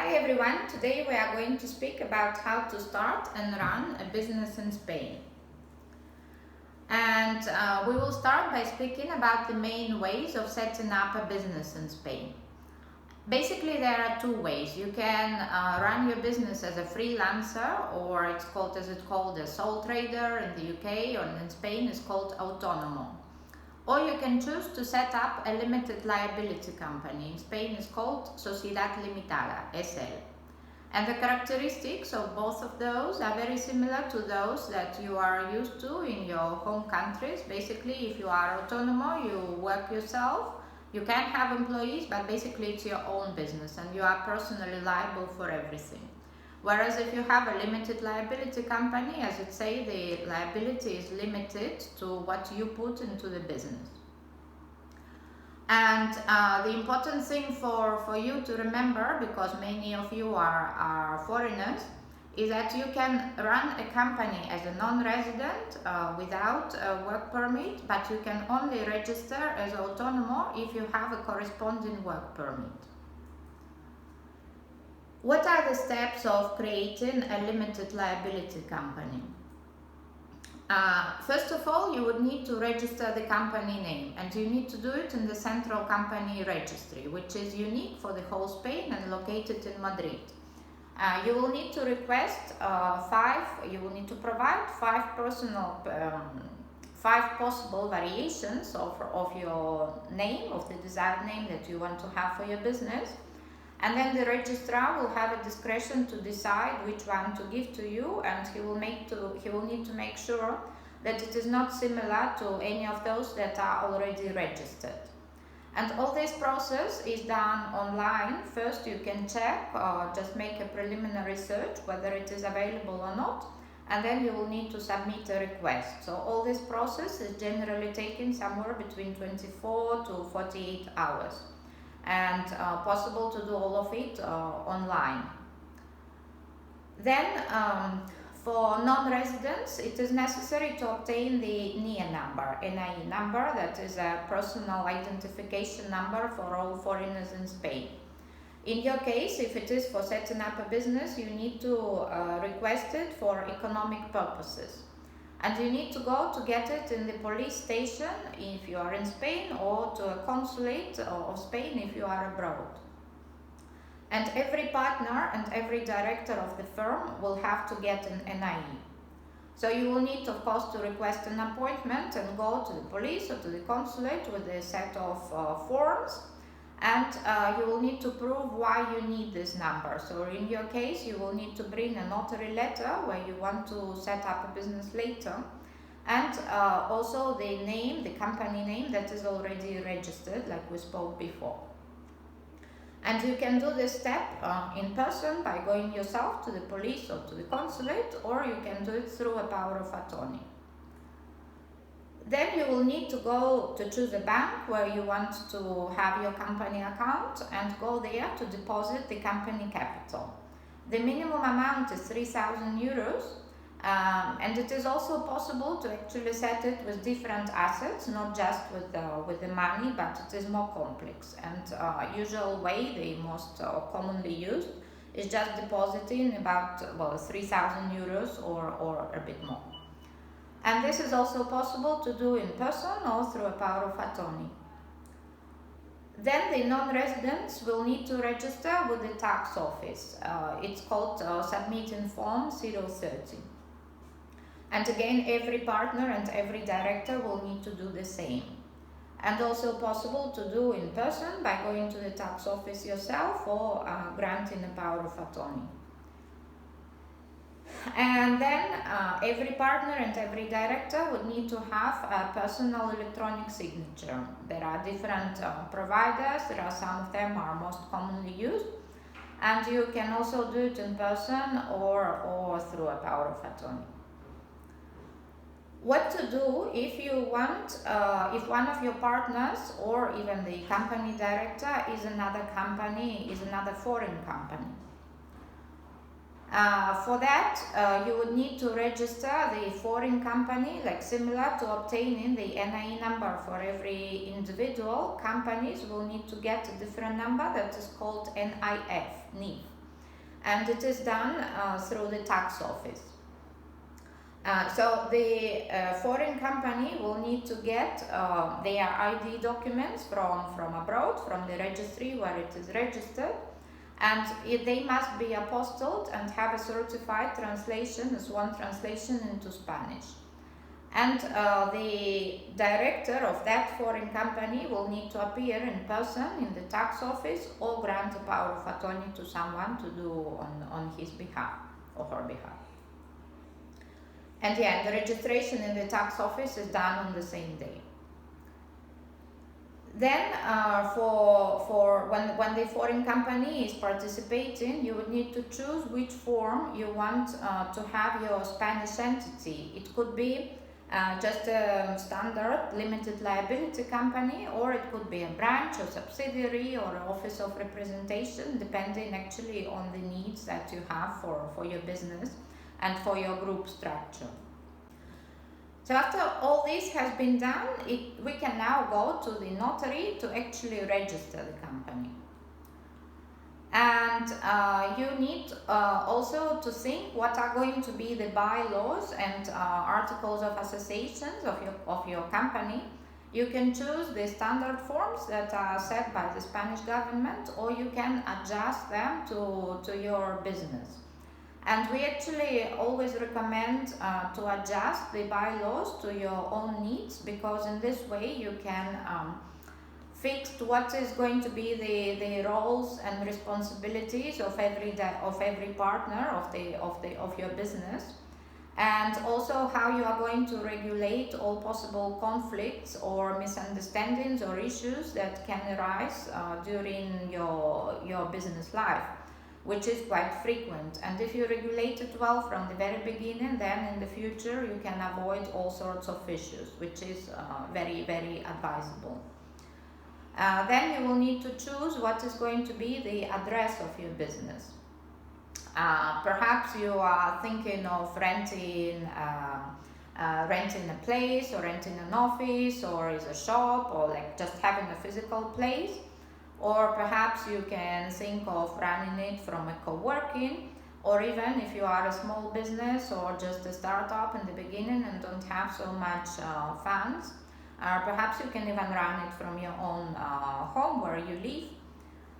Hi everyone, today we are going to speak about how to start and run a business in Spain. And we will start by speaking about the main ways of setting up a business in Spain. Basically, there are two ways. You can run your business as a freelancer, or it's called a sole trader in the UK, or in Spain it's called Autónomo. Or you can choose to set up a limited liability company. In Spain it's called Sociedad Limitada, SL. And the characteristics of both of those are very similar to those that you are used to in your home countries. Basically, if you are Autónomo, you work yourself. You can have employees, but basically it's your own business and you are personally liable for everything. Whereas if you have a limited liability company, as it says, the liability is limited to what you put into the business. And the important thing for you to remember, because many of you are foreigners, is that you can run a company as a non-resident without a work permit, but you can only register as Autónomo if you have a corresponding work permit. What are the steps of creating a limited liability company? First of all, you would need to register the company name, and you need to do it in the Central Company Registry, which is unique for the whole Spain and located in Madrid. You will need to request you will need to provide five possible variations of your name, of the desired name that you want to have for your business. And then the registrar will have a discretion to decide which one to give to you, and he will need to make sure that it is not similar to any of those that are already registered. And all this process is done online. First you can check or just make a preliminary search whether it is available or not, and then you will need to submit a request. So all this process is generally taking somewhere between 24 to 48 hours. And possible to do all of it online. Then for non-residents, it is necessary to obtain the NIE number, NIE number, that is a personal identification number for all foreigners in Spain. In your case, if it is for setting up a business, you need to request it for economic purposes. And you need to go to get it in the police station if you are in Spain, or to a consulate of Spain if you are abroad. And every partner and every director of the firm will have to get an NIE. So you will need, of course, to request an appointment and go to the police or to the consulate with a set of forms. And you will need to prove why you need this number. So in your case, you will need to bring a notary letter where you want to set up a business later, and also the company name that is already registered, like we spoke before. And you can do this step in person by going yourself to the police or to the consulate, or you can do it through a power of attorney. Then you will need to go to choose a bank where you want to have your company account and go there to deposit the company capital. The minimum amount is 3,000 euros, and it is also possible to actually set it with different assets, not just with the money, but it is more complex. And usual way, the most commonly used, is just depositing about 3,000 euros or a bit more. And this is also possible to do in person or through a power of attorney. Then the non-residents will need to register with the tax office. It's called submitting form 030. And again, every partner and every director will need to do the same. And also possible to do in person by going to the tax office yourself or granting a power of attorney. And then every partner and every director would need to have a personal electronic signature. There are different providers. There are some of them are most commonly used, and you can also do it in person or through a power of attorney. What to do if you want, if one of your partners or even the company director is another foreign company. For that, you would need to register the foreign company, like similar to obtaining the NIE number for every individual. Companies will need to get a different number that is called NIF. and it is done through the tax office. So the foreign company will need to get their ID documents from abroad, from the registry where it is registered, and they must be apostilled and have a certified translation, a sworn translation into Spanish. And the director of that foreign company will need to appear in person in the tax office or grant a power of attorney to someone to do on his behalf or her behalf. And yeah, the registration in the tax office is done on the same day. Then for when the foreign company is participating, you would need to choose which form you want to have your Spanish entity. It could be just a standard limited liability company, or it could be a branch or subsidiary or an office of representation, depending actually on the needs that you have for your business and for your group structure. So after all this has been done, we can now go to the notary to actually register the company. And you need also to think what are going to be the bylaws and articles of associations of your company. You can choose the standard forms that are set by the Spanish government, or you can adjust them to your business. And we actually always recommend to adjust the bylaws to your own needs, because in this way you can fix what is going to be the roles and responsibilities of every partner of your business, and also how you are going to regulate all possible conflicts or misunderstandings or issues that can arise during your business life, which is quite frequent. And if you regulate it well from the very beginning, then in the future you can avoid all sorts of issues, which is very, very advisable. Then you will need to choose what is going to be the address of your business. Perhaps you are thinking of renting a place, or renting an office, or is a shop, or like just having a physical place. Or perhaps you can think of running it from a co-working, or even if you are a small business or just a startup in the beginning and don't have so much funds, perhaps you can even run it from your own home where you live.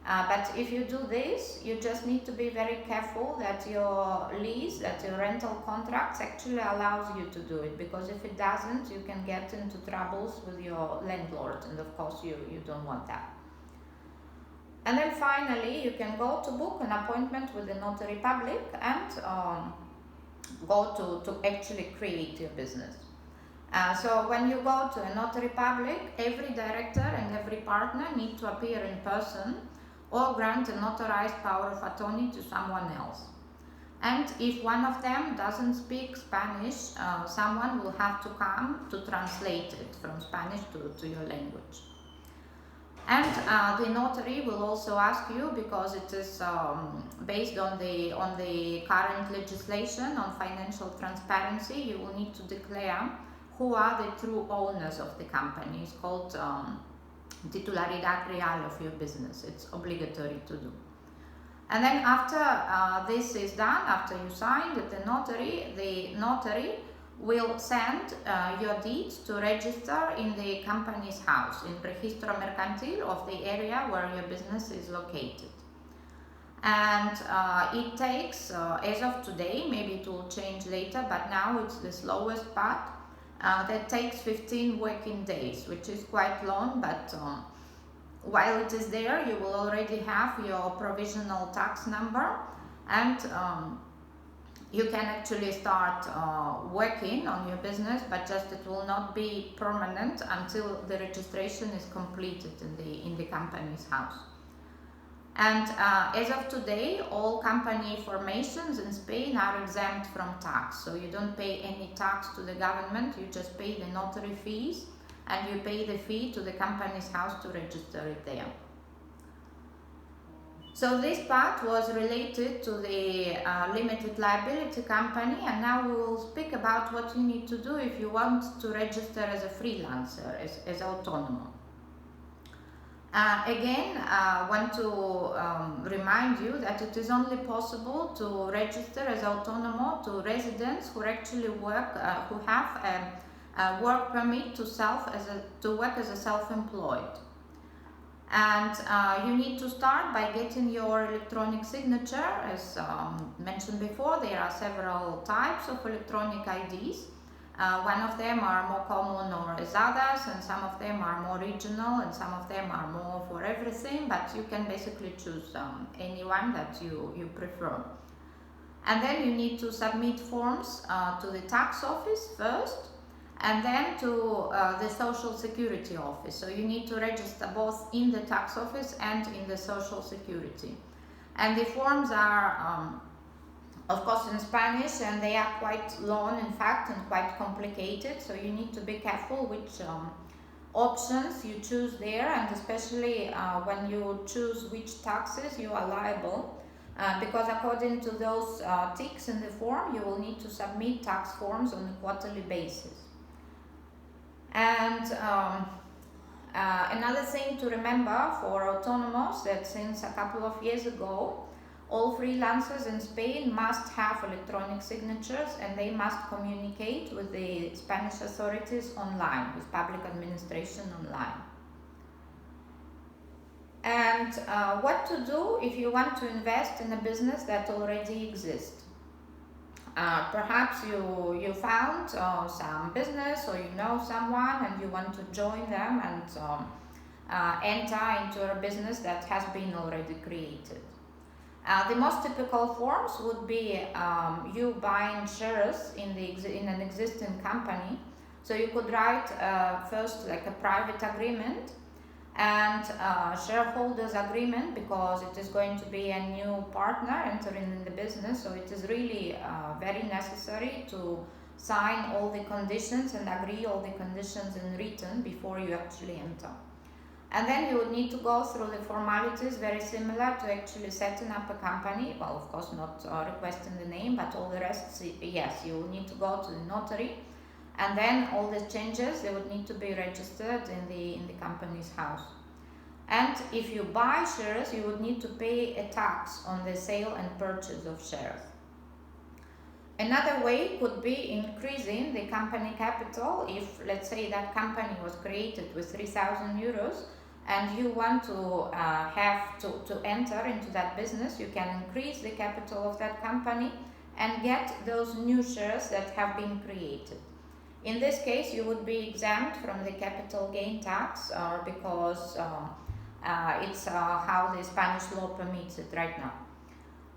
But if you do this, you just need to be very careful that your lease, that your rental contracts actually allows you to do it, because if it doesn't, you can get into troubles with your landlord, and of course you don't want that. And then finally, you can go to book an appointment with the Notary Public and go to actually create your business. So when you go to a Notary Public, every director and every partner need to appear in person or grant a notarized power of attorney to someone else. And if one of them doesn't speak Spanish, someone will have to come to translate it from Spanish to your language. And the notary will also ask you, because it is based on the current legislation on financial transparency, you will need to declare who are the true owners of the company. It's called titularidad real of your business. It's obligatory to do. And then after this is done, after you signed at the notary will send your deeds to register in the company's house, in Registro Mercantil of the area where your business is located. And it takes, as of today, maybe it will change later, but now it's the slowest part, that takes 15 working days, which is quite long, but while it is there, you will already have your provisional tax number, and you can actually start working on your business, but just it will not be permanent until the registration is completed in the company's house. And as of today, all company formations in Spain are exempt from tax. So you don't pay any tax to the government, you just pay the notary fees, and you pay the fee to the company's house to register it there. So this part was related to the limited liability company, and now we will speak about what you need to do if you want to register as a freelancer, as Autónomo. Again, I want to remind you that it is only possible to register as Autónomo to residents who actually work, who have a work permit to work as a self-employed. And you need to start by getting your electronic signature. As mentioned before, there are several types of electronic IDs. One of them are more common or as others, and some of them are more regional, and some of them are more for everything, but you can basically choose any one that you prefer. And then you need to submit forms to the tax office first, and then to the Social Security office. So you need to register both in the tax office and in the Social Security. And the forms are of course in Spanish, and they are quite long in fact and quite complicated, so you need to be careful which options you choose there, and especially when you choose which taxes you are liable, because according to those ticks in the form, you will need to submit tax forms on a quarterly basis. And another thing to remember for Autónomos, that since a couple of years ago, all freelancers in Spain must have electronic signatures, and they must communicate with the Spanish authorities online, with public administration online. And what to do if you want to invest in a business that already exists. Perhaps you found some business, or you know someone and you want to join them and enter into a business that has been already created. The most typical forms would be you buying shares in an existing company. So you could write first like a private agreement and shareholders agreement, because it is going to be a new partner entering in the business. So it is really very necessary to sign all the conditions and agree all the conditions in written before you actually enter. And then you would need to go through the formalities very similar to actually setting up a company. Well, of course, not requesting the name, but all the rest, yes, you will need to go to the notary. And then all the changes, they would need to be registered in the company's house. And if you buy shares, you would need to pay a tax on the sale and purchase of shares. Another way could be increasing the company capital. If, let's say, that company was created with 3,000 euros, and you want to have to enter into that business, you can increase the capital of that company and get those new shares that have been created. In this case, you would be exempt from the capital gain tax, because it's how the Spanish law permits it right now.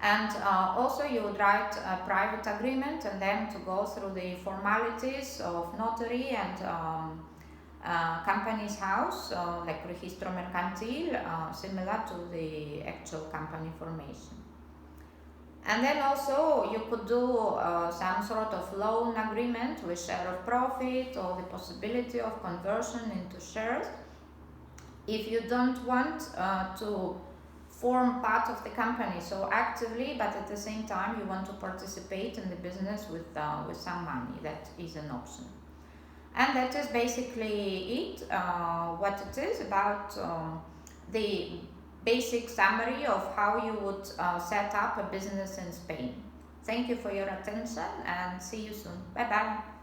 And also you would write a private agreement, and then to go through the formalities of notary and company's house, like Registro Mercantil, similar to the actual company formation. And then also you could do some sort of loan agreement with share of profit, or the possibility of conversion into shares, if you don't want to form part of the company so actively, but at the same time you want to participate in the business with some money. That is an option. And that is basically it, what it is about the basic summary of how you would set up a business in Spain. Thank you for your attention, and see you soon. Bye bye.